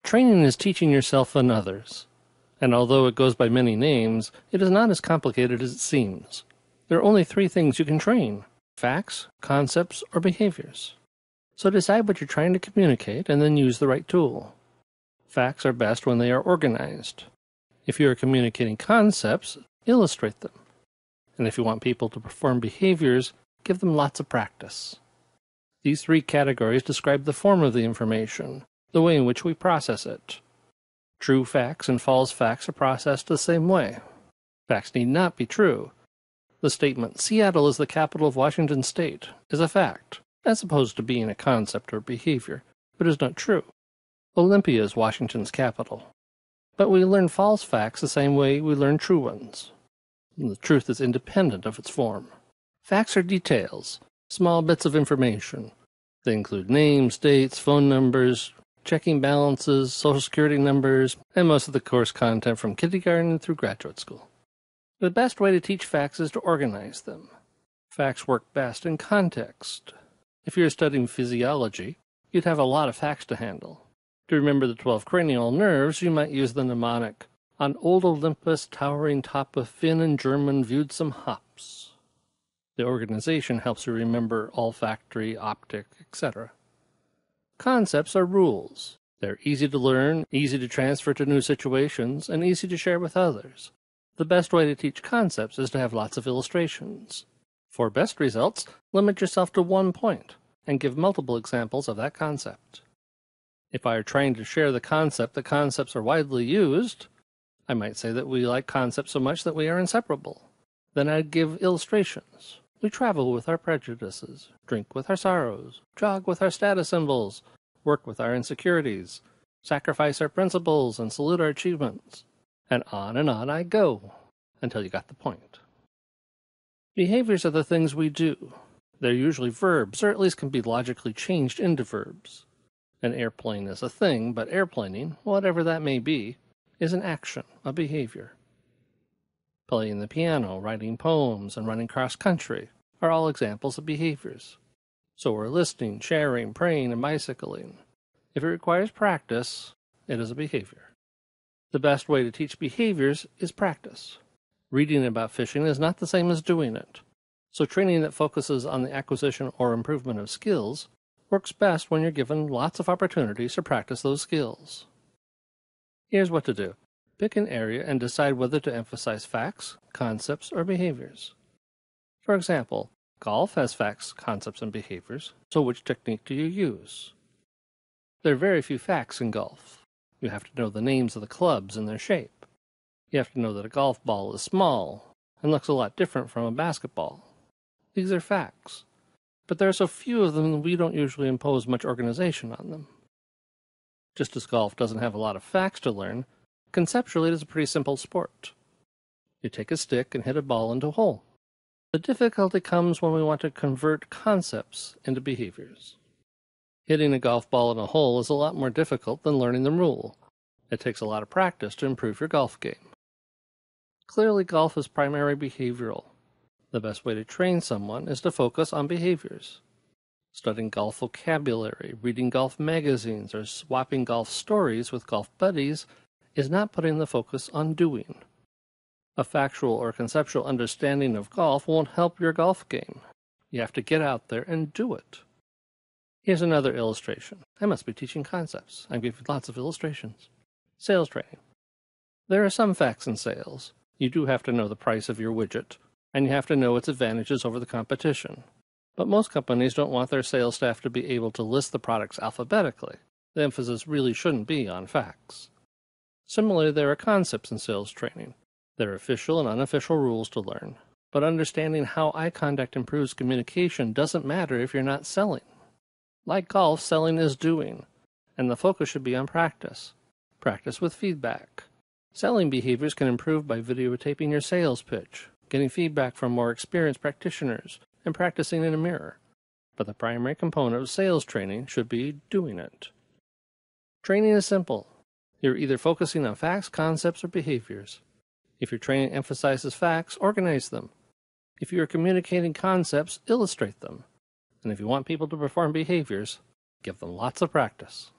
Training is teaching yourself and others, and although it goes by many names, it is not as complicated as it seems. There are only 3 things you can train: facts, concepts, or behaviors. So decide what you're trying to communicate and then use the right tool. Facts are best when they are organized. If you are communicating concepts, illustrate them. And if you want people to perform behaviors, give them lots of practice. These 3 categories describe the form of the information, the way in which we process it. True facts and false facts are processed the same way. Facts need not be true. The statement, "Seattle is the capital of Washington State," is a fact, as opposed to being a concept or behavior, but is not true. Olympia is Washington's capital. But we learn false facts the same way we learn true ones. The truth is independent of its form. Facts are details, small bits of information. They include names, dates, phone numbers, checking balances, social security numbers, and most of the course content from kindergarten through graduate school. The best way to teach facts is to organize them. Facts work best in context. If you're studying physiology, you'd have a lot of facts to handle. To remember the 12 cranial nerves, you might use the mnemonic, "On old Olympus, towering top of Finn and German, viewed some hops." The organization helps you remember olfactory, optic, etc. Concepts are rules. They're easy to learn, easy to transfer to new situations, and easy to share with others. The best way to teach concepts is to have lots of illustrations. For best results, limit yourself to 1 point, and give multiple examples of that concept. If I are trying to share the concept that concepts are widely used, I might say that we like concepts so much that we are inseparable. Then I'd give illustrations. We travel with our prejudices, drink with our sorrows, jog with our status symbols, work with our insecurities, sacrifice our principles, and salute our achievements. And on I go, until you got the point. Behaviors are the things we do. They're usually verbs, or at least can be logically changed into verbs. An airplane is a thing, but airplaning, whatever that may be, is an action, a behavior. Playing the piano, writing poems, and running cross-country are all examples of behaviors. So are listening, sharing, praying, and bicycling. If it requires practice, it is a behavior. The best way to teach behaviors is practice. Reading about fishing is not the same as doing it. So training that focuses on the acquisition or improvement of skills works best when you're given lots of opportunities to practice those skills. Here's what to do. Pick an area and decide whether to emphasize facts, concepts, or behaviors. For example, golf has facts, concepts, and behaviors, so which technique do you use? There are very few facts in golf. You have to know the names of the clubs and their shape. You have to know that a golf ball is small and looks a lot different from a basketball. These are facts, but there are so few of them that we don't usually impose much organization on them. Just as golf doesn't have a lot of facts to learn, conceptually it is a pretty simple sport. You take a stick and hit a ball into a hole. The difficulty comes when we want to convert concepts into behaviors. Hitting a golf ball in a hole is a lot more difficult than learning the rule. It takes a lot of practice to improve your golf game. Clearly, golf is primarily behavioral. The best way to train someone is to focus on behaviors. Studying golf vocabulary, reading golf magazines, or swapping golf stories with golf buddies is not putting the focus on doing. A factual or conceptual understanding of golf won't help your golf game. You have to get out there and do it. Here's another illustration. I must be teaching concepts. I'm giving lots of illustrations. Sales training. There are some facts in sales. You do have to know the price of your widget, and you have to know its advantages over the competition. But most companies don't want their sales staff to be able to list the products alphabetically. The emphasis really shouldn't be on facts. Similarly, there are concepts in sales training. There are official and unofficial rules to learn. But understanding how eye contact improves communication doesn't matter if you're not selling. Like golf, selling is doing, and the focus should be on practice. Practice with feedback. Selling behaviors can improve by videotaping your sales pitch, getting feedback from more experienced practitioners, and practicing in a mirror. But the primary component of sales training should be doing it. Training is simple. You're either focusing on facts, concepts, or behaviors. If your training emphasizes facts, organize them. If you are communicating concepts, illustrate them. And if you want people to perform behaviors, give them lots of practice.